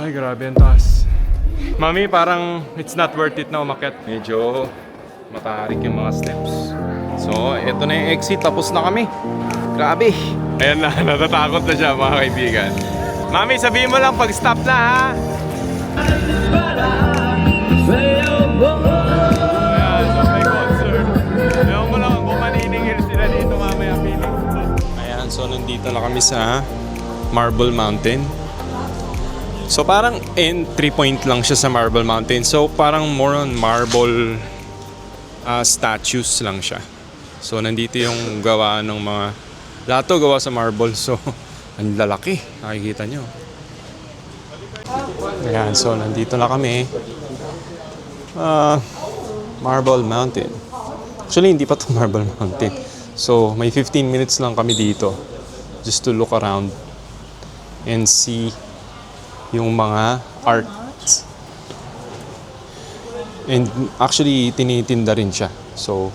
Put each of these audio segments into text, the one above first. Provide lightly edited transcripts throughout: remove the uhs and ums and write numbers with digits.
Ay, grabe ang taas. Mami, parang it's not worth it na umakyat. Medyo matarik yung mga steps. So, eto na yung exit. Tapos na kami. Grabe. Ayan na, natatakot na siya mga kaibigan. Mami, sabihin mo lang pag stop na ha. Ayan, so may concert. Ewan ko lang kung maniningil sila dito mamaya feeling. Ayan, so nandito na kami sa Marble Mountain. So parang entry point lang siya sa Marble Mountain. So parang more on marble statues lang siya. So nandito yung gawa ng mga lahat to gawa sa marble. So ang lalaki, nakikita nyo. Ayan, so nandito na kami. Marble Mountain. Actually hindi pa to Marble Mountain. So may 15 minutes lang kami dito just to look around and see yung mga arts. And actually, tinitinda rin siya. So,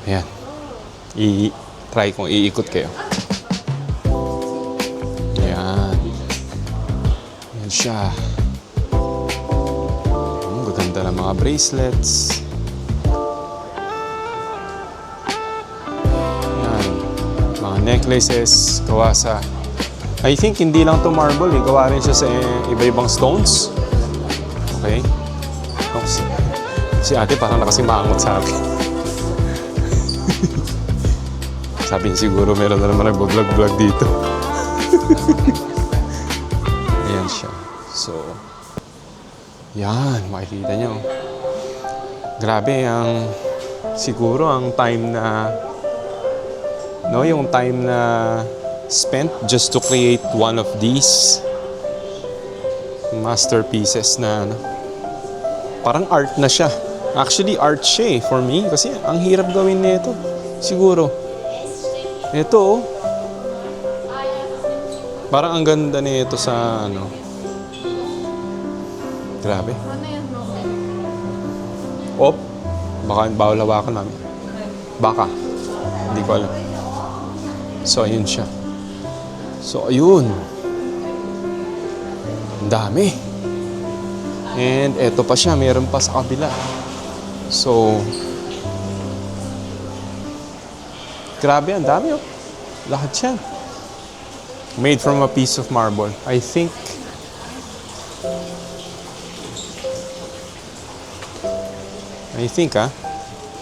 ayan. I-try kong iikot kayo. Ayan. Ayan siya. Ang gaganda ng mga bracelets. Ayan. Mga necklaces, gawa sa I think hindi lang to marble eh. Gawa rin siya sa iba-ibang stones. Okay. Oh, si ate parang nakasimangot sa akin. Sabi niya siguro meron na naman nag-vlog dito. Ayan siya. So, yan. Makikita nyo. Grabe ang siguro ang time na yung time na spent just to create one of these masterpieces na parang art na siya. Actually, art siya eh, for me. Kasi ang hirap gawin nito. Siguro. Ito oh. Parang ang ganda nito sa Grabe. Op. Baka bawal hawakan namin. Baka. Hindi ko alam. So, ayun siya. So, ayun. Ang dami. And eto pa siya. Meron pa sa kabila. So, grabe. Ang dami oh. Lahat yan. Made from a piece of marble. I think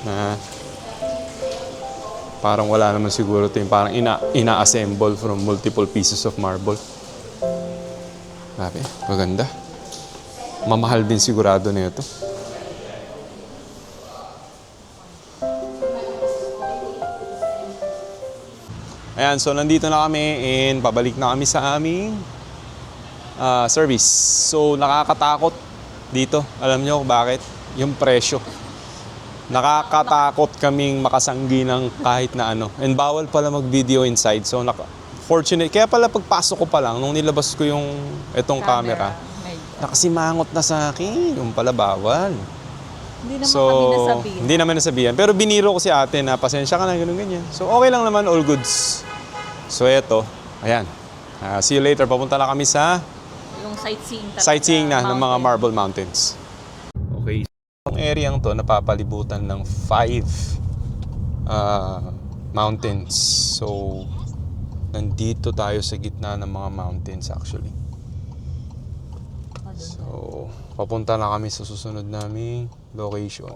na parang wala naman siguro ito yung parang ina-assemble from multiple pieces of marble. Grabe, maganda. Mamahal din sigurado na ito. Ayan, so nandito na kami and pabalik na kami sa aming service. So nakakatakot dito. Alam nyo bakit? Yung presyo. Nakakatakot kaming makasanggi ng kahit na ano. And bawal pala mag-video inside. So, fortunate. Kaya pala pagpasok ko pa lang, nung nilabas ko yung itong camera, nakasimangot na sa akin. Yung pala bawal. Hindi naman kami nasabihan. Hindi naman nasabihan. Pero biniro ko si ate na pasensya ka na, ganun-ganyan. So, okay lang naman, all goods. So, eto. Ayan. See you later. Papunta na kami sa yung sightseeing na ng mga Marble Mountains. Okay. Ang area to napapalibutan ng 5 mountains. So, nandito tayo sa gitna ng mga mountains actually. So, papunta na kami sa susunod naming location.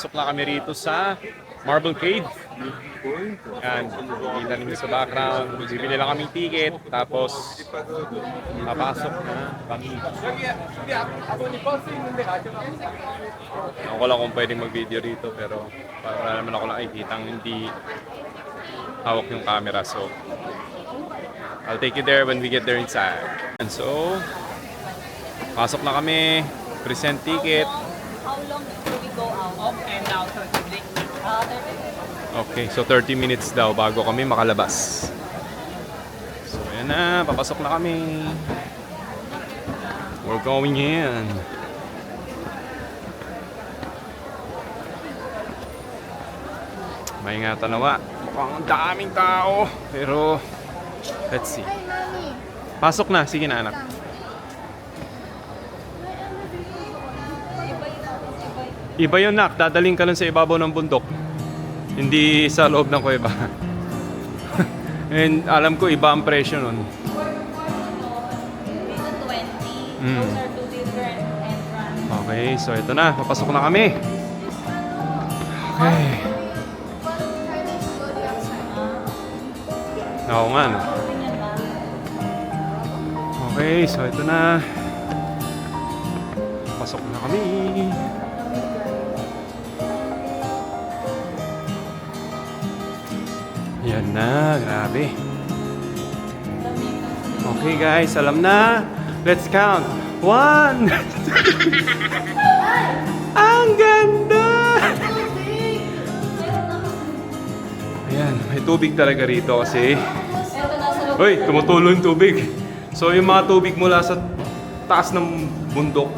papasok na kami rito sa Marble Cave. Yan, kita ninyo sa background. Bibili lang kaming ticket, tapos papasok na kami. Ako lang kung pwedeng mag-video rito, pero wala naman ako nakikita hindi hawak yung camera. So, I'll take you there when we get there inside. And so, pasok na kami, present ticket. How long do we go out? And now 30 minutes. 30 Okay, so 30 minutes daw bago kami makalabas. So, ayan na, papasok na kami. We're going in. Maingatan nawa. Mukhang daming tao. Pero, let's see. Pasok na, sige na anak. Iba yun nak, dadaling ka lang sa ibabaw ng bundok. Hindi sa loob ng kuweba. And alam ko iba ang presyo nun. 20. Mm. Those are two different entrance. Okay, so ito na, papasok na kami. Okay. Oo nga no. Ganyan ba? Okay, so ito na. Pasok na kami. Yan na, grabe. Okay guys, alam na. Let's count. 1! Ang ganda! Ayan, may tubig talaga rito kasi. Ito nasa loob. Hoy, tumutulo yung tubig. So yung mga tubig mula sa taas ng bundok.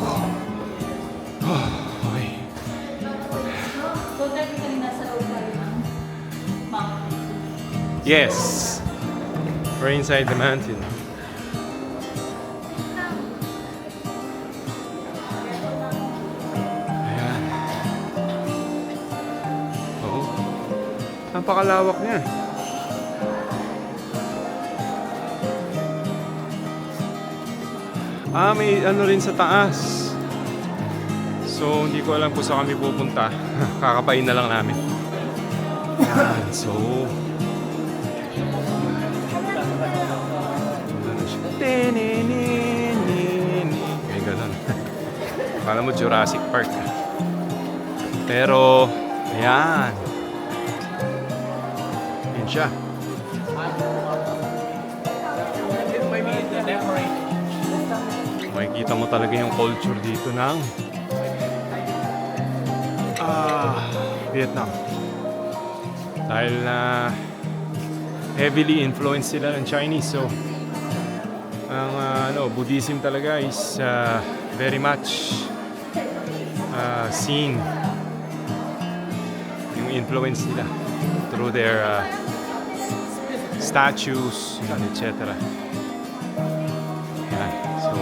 Okay. So technically nasa loob tayo ng mountain. Yes. We're inside the mountain. Ayan. Oh. Napakalawak niya. May ano rin sa taas. So, hindi ko alam kung saan kami pupunta. Kakapain na lang namin. Ayan, so... May ganun. Akala mo Jurassic Park. Pero, ayan. Ayan siya. Makikita mo talaga yung culture dito ng Vietnam. Dahil na heavily influenced sila ng Chinese. So, ang Buddhism talaga is very much seen yung influence nila through their statues and etc. Yan. So,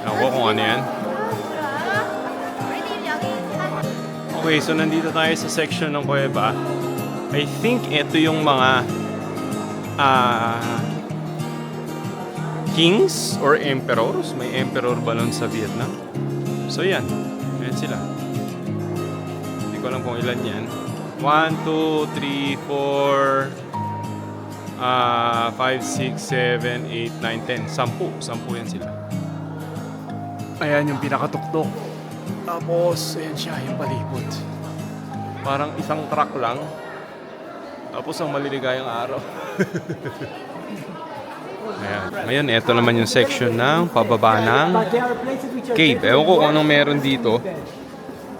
ako kung ano yan. Okay, so nandito tayo sa section ng kuweba. I think ito yung mga kings or emperors. May emperor ba nun sa Vietnam? So yan, ayan sila. Hindi ko alam kung ilan yan. 1, 2, 3, 4 5, 6, 7, 8, 9, 10 10 yan sila. Ayan yung pinakatuktok. Tapos, ayan siya, yung palibot. Parang isang truck lang. Tapos ang maliligayang araw. Ayan. Ngayon, ito naman yung section ng pababa ng cave. Ewan ko kung anong meron dito.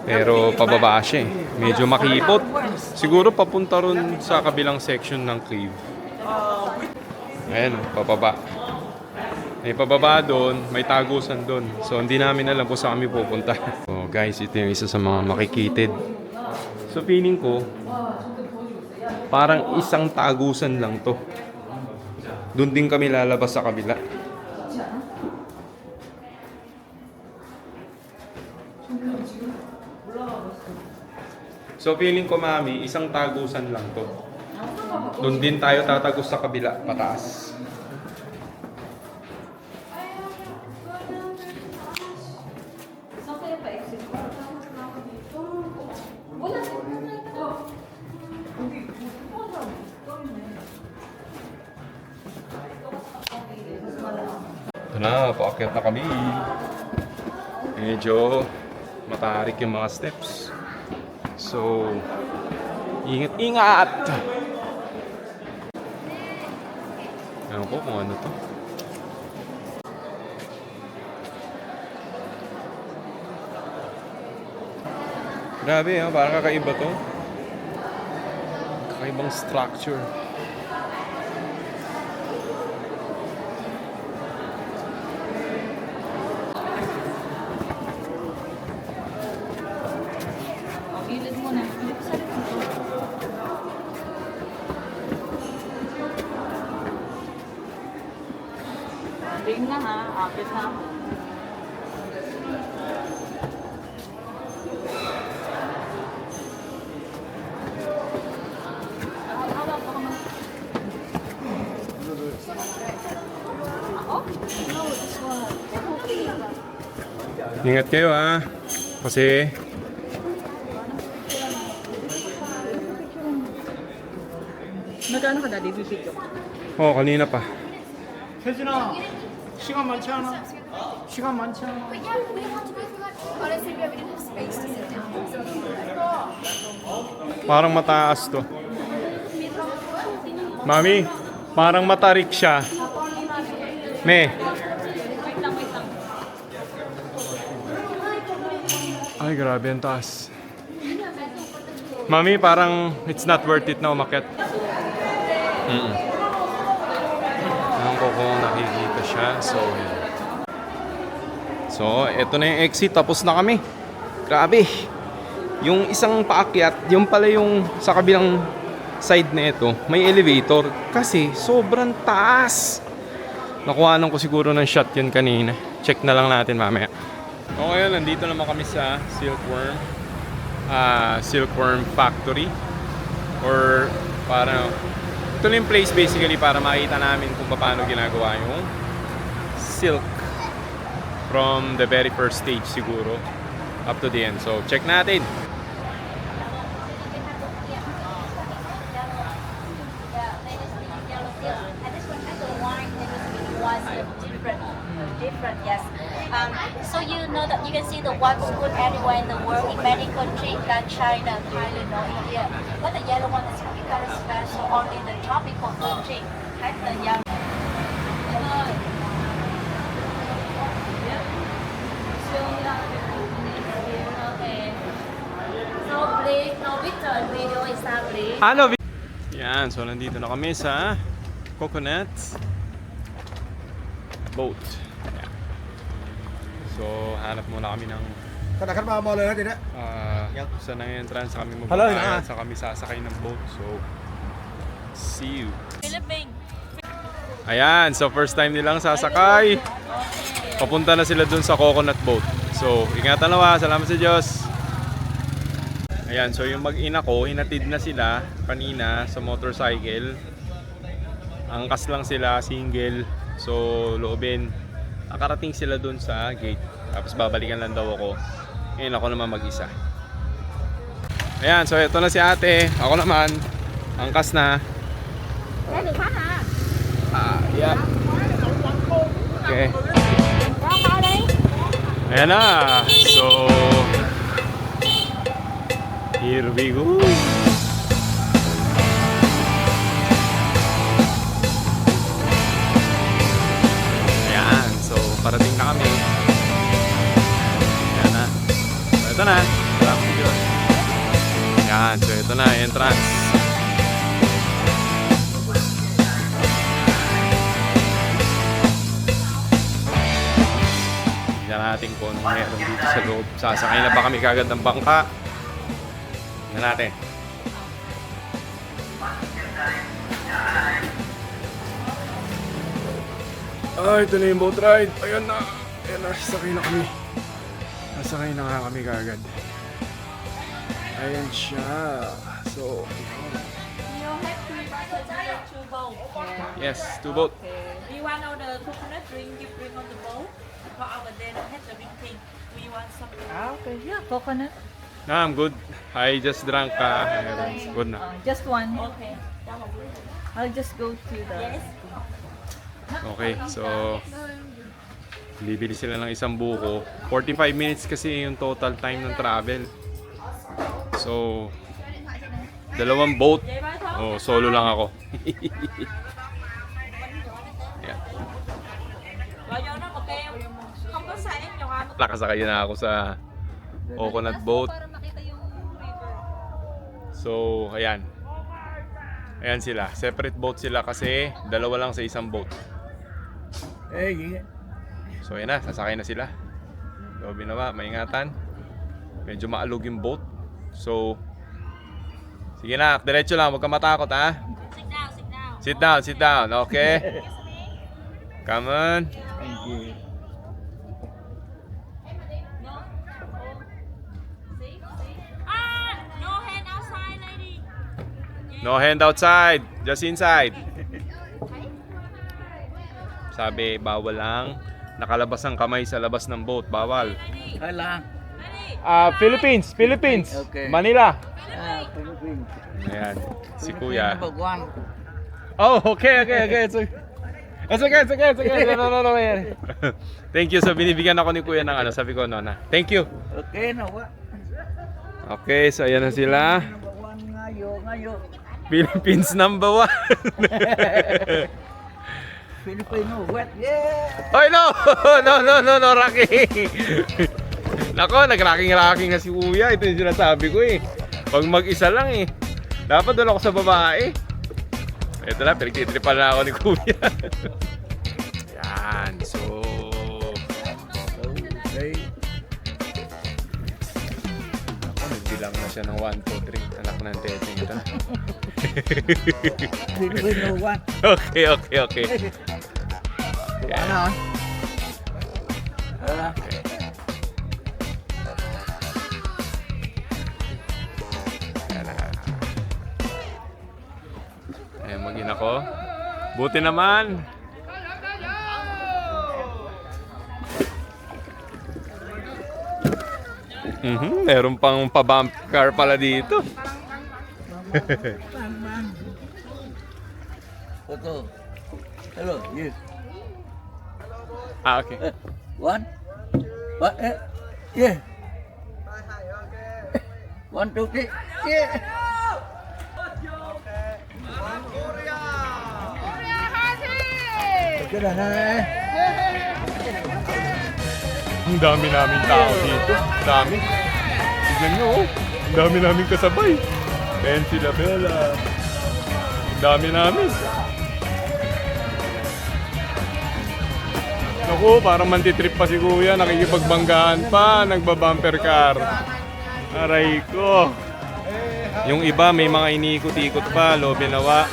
Pero pababa siya eh. Medyo makipot. Siguro papunta ron sa kabilang section ng cave. Ayan, pababa. May pababa doon, may tagusan doon. So, hindi namin alam kung saan kami pupunta. So, guys, ito yung isa sa mga makikitid. So, feeling ko, parang isang tagusan lang to. Doon din kami lalabas sa kabila. So, feeling ko, mami, isang tagusan lang to. Doon din tayo tatagos sa kabila, pataas. na, paakyat na kami. Medyo matarik yung mga steps. So, ingat-ingat! Ewan ko kung ano to. Grabe ha, parang kakaiba to. Kakaibang structure. Gilid mo na. Hindi ko sarap mo. Ring na ha. Akit na ako. Hawak ako man. Ako? No, this one. Ingat kayo ha. Kasi Nagkano ka daddy? Bibigyo. kanina pa. 혜진아 시간 많지 않아? 시간 많지 않아? But yeah, we have to go through that. Honestly, we didn't have space to sit down. Parang mataas to. Mami, parang matarik siya. Me. Wait lang, wait lang. Ay, grabe ang taas. Mami, parang it's not worth it na umakyat. Ewan ko kung nakikita siya. So, yan. So, eto na yung exit. Tapos na kami. Grabe. Yung isang paakyat, yung pala yung sa kabilang side na ito, may elevator. Kasi sobrang taas. Nakuhanan ko siguro ng shot yun kanina. Check na lang natin mamaya. Okay, nandito naman kami sa Silkworm Factory. Or para ito na yung place basically para makita namin kung paano ginagawa yung silk from the very first stage siguro up to the end. So check natin. Different, yes. So you know that you can see the one spoon everywhere in the world, in many countries like China, Thailand, or India. But the yellow one is very special only in the tropical country. Like the yellow. Okay. So please, no picture and video is that please. Ano? Yan, so nandito na kami sa Coconut Boat. Yan. So hanap muna kami ng ธนาคารมาเลยนะทีนี้ saan ang entrance kami Hello, magbabayad sa kami sasakay ng boat. So see you. Philippines. Ayan, so first time nilang sasakay. Papunta na sila dun sa Coconut Boat. So ingatan nawa, salamat sa Diyos. Ayan, so yung mag-ina ko, hinatid na sila kanina sa motorcycle. Angkas lang sila, single. So loobin, nakarating sila dun sa gate. Tapos babalikan lang daw ako. Ngayon ako naman mag-isa. Ayan, so ito na si ate. Ako naman, angkas na. Yeah. Okay. Ayan na. So, here we go. Ayan. So, parating na kami. Ayan na. So, ito na. Salamat sa Diyos. Ayan. So, ito na. Entrance. Tingnan natin kung meron dito sa loob. Sasakay na ba kami kagad ng bangka? Tingnan natin. Ito na yung boat ride. Ayan na. Ayan na. Sasakay na kami. Sasakay na nga kami kagad. Ayan siya. So, You have two bowl. yes, two boat. Do you want all the coconut drink you bring on the boat? For our day, don't have the drinking. We want something. Okay. Yeah, coconut. No, I'm good. I just drank. It's good na. Just one. Okay. That one. I'll just go to the. Yes. Okay, so Bibili sila ng isang buko. 45 minutes kasi yung total time ng travel. So, dalawang boat. Oh, solo lang ako. Yan. Nakasakay na ako sa coconut boat. So, ayan. Ayan sila. Separate boat sila kasi dalawa lang sa isang boat. So, ayan na. Sasakay na sila. So, binawa. Maingatan. Medyo maalog yung boat. So, sige na. Diretso lang. Huwag ka matakot, ha? Sit down, sit down. Okay? Come on. Thank you. No hand outside. Just inside. Sabi, bawal lang nakalabas ang kamay sa labas ng boat. Bawal. Kailan? Philippines. Philippines. Okay. Manila. Philippines. Ayan. Si Kuya. Number 1. Oh, okay. It's okay. It's okay. No. Yan. Thank you. So, binibigyan ako ni Kuya ng ano. Sabi ko, no, na. Thank you. Okay, no, what? Okay, so ayan na sila. Number 1 ngayon. Philippines number 1. Filipino, what? Yeah! Oy, no, Rocky. Nako, nagraking-raking na si Kuya. Ito yung sinasabi ko eh. Pag mag-isa lang eh. Dapat doon ako sa babae. Ito na, pinagtitripan na ako ni Kuya. Yan, so... Okay. Ako, nagbilang na siya ng 1, 2, 3. Anak ng teteng ito. Filipino, what? Okay. Ano? Ayan, mag-ina ko. Buti naman. Meron pang pa-bump car pala dito. Photo. Hello, yes. Okay. One. What? Yeah. 1, 2, 3. Yeah. Okay na. Ang dami naming tao dito. Dami. Tignan nyo, oh. Ang dami naming kasabay. Pencil Bella. Ang dami namin. Naku, parang mantitrip pa si Kuya. Nakikipagbanggaan pa. Nagbabumper car. Aray ko. Yung iba may mga iniikot-ikot pa. Binawa.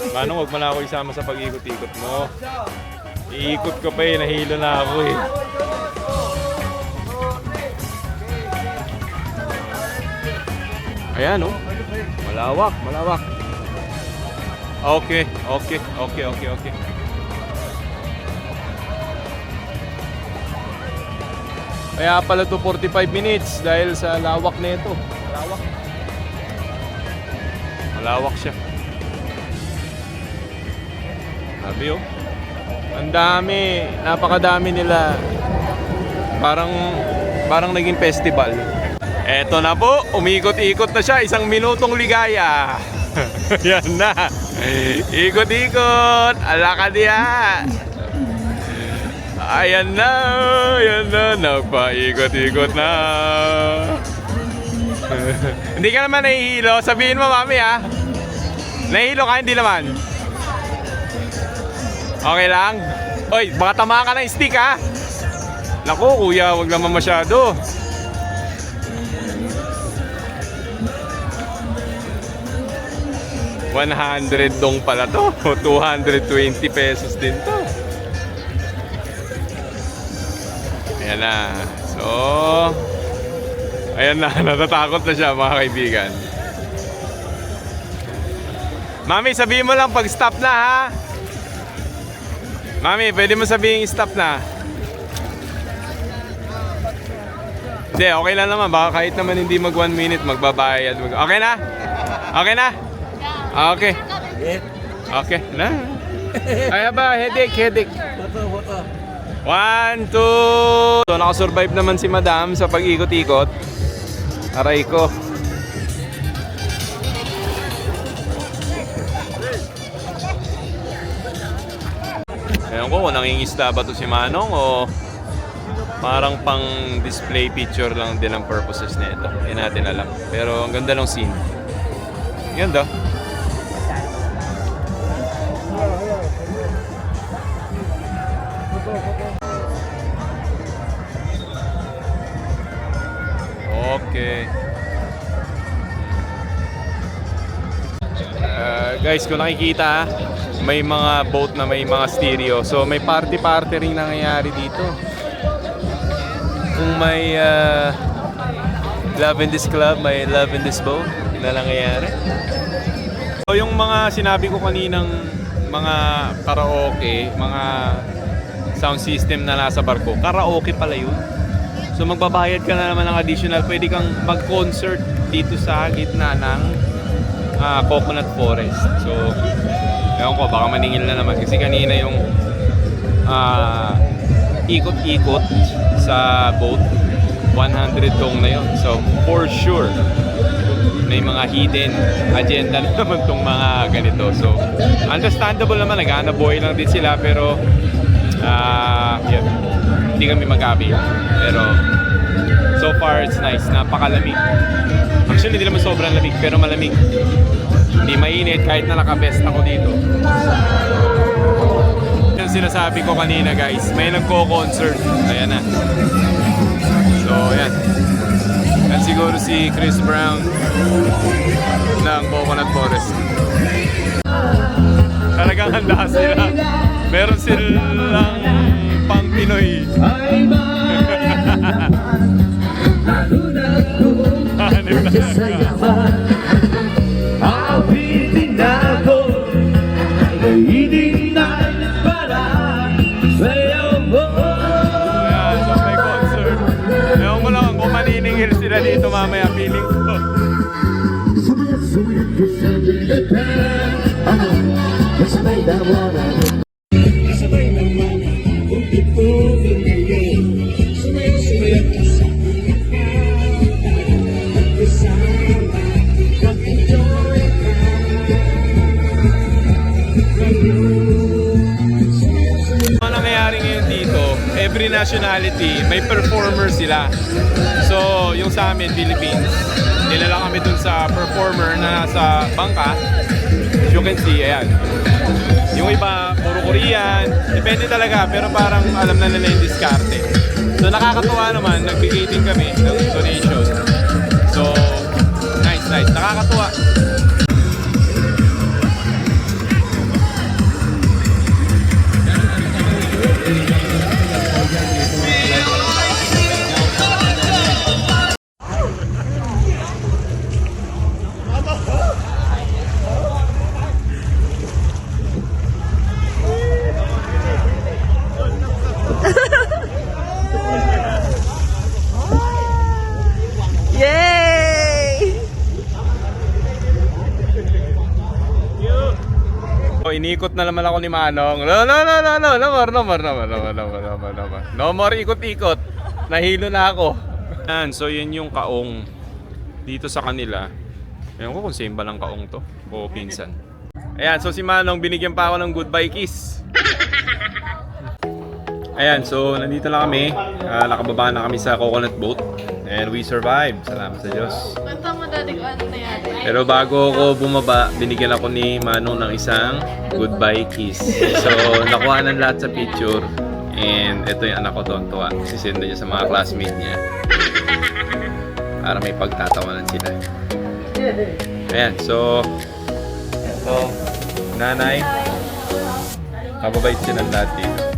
Paano wag mo na ako isama sa pag-ikot-ikot mo? Iikot ko pa eh. Nahilo na ako eh. Ayan oh. Malawak. Okay. Kaya pala to 45 minutes dahil sa lawak nito. Malawak siya. Sabi oh. Ang dami, napakadami nila. Parang naging festival. Eto na po, umikot-ikot na siya, 1 minutong ligaya. Yan na. Ikot-ikot, alaka diya. Ayan na, nagpaikot-ikot na. Hindi ka naman nahihilo, sabihin mo mami ha. Nahihilo ka, hindi naman. Okay lang? Oy, baka tamaan ka ng stick ha. Naku kuya, wag naman masyado. $100 dong pala to. 220 pesos din to. Ayan na. So, ayan na. Natatakot na siya mga kaibigan. Mami, sabihin mo lang pag stop na ha. Mami, pwede mo sabihin stop na. Hindi, okay lang naman. Baka kahit naman hindi mag 1 minute, magbabayad. Okay na? Okay na? Okay. Yeah. Okay na. Ay ba, headache. Photo. 1, 2. So, nakasurvive naman si Madam sa pag-ikot-ikot. Aray ko. Ewan ko kung nangingisda ba to si Manong o parang pang display picture lang din ang purposes nito. Hindi natin alam. Pero ang ganda ng scene. Ganda. Okay. Guys, kung nakikita, may mga boat na may mga stereo. So may party-party ring nangyayari dito. Kung may Love in this club, may Love in this boat na nangyayari. So yung mga sinabi ko kaninang mga karaoke, mga sound system na nasa barko, karaoke pala yun. So magbabayad ka na naman ng additional. Pwede kang mag-concert dito sa gitna ng coconut forest. So, ewan ko, baka maningil na naman. Kasi kanina yung ikot-ikot sa boat, 100 dong na yun. So, for sure, may mga hidden agenda na naman tong mga ganito. So, understandable naman, nag-aana boy lang din sila. Pero, yun, hindi kami mag-abi. Pero, so far, it's nice. Napakalamig. Actually, hindi naman sobrang lamig, pero malamig. Hindi mainit kahit na naka-vest ako dito. Yung sinasabi ko kanina, guys, may nagko-concert. Ayan na. So, ayan. Yan siguro si Chris Brown ng Coconut Forest. Talagang handa sila. Meron silang pang Pinoy. Hanip na Awitin ako, naiinig na para sa'yo mo. Ayan, so may concert. Ewan ko lang kung maniningil sila dito mamaya, feeling ko. Sumayat-sumayat ka sa bigatan, kasabay naman ako. Kasabay naman ako, ipugin ngayon. Sumayat-sumayat ka sa Ano nangyayari ngayon dito, every nationality, may performer sila. So, yung sa amin, Philippines, nilala kami dun sa performer na nasa bangka. As you can see, ayan. Yung iba, puro Korean, depende talaga, pero parang alam na nila yung diskarte. So, nakakatuwa naman, nagbigay din kami ng donation. So, nice, nakakatuwa. So, inikot na naman ako ni Manong. No more ikot-ikot. Nahilo na ako. Yan, so yun yung kaong dito sa kanila. Ewan ko kung same ba ng kaong to o pinsan. Ayan, so si Manong binigyan pa ako ng goodbye kiss. Ayan, so nandito na kami. Nakababa na kami sa coconut boat. And we survived. Salamat sa Diyos. Kwenta mo dati kung ano nangyari. Pero bago ako bumaba, binigyan ako ni Manong ng isang goodbye kiss. So, nakuha ng lahat sa picture. And ito yung anak ko doon, tuwa. Sisenda niya sa mga classmate niya. Para may pagtatawanan sila. Ayan, so ito, nanay. Kababait siya ng lahat dito.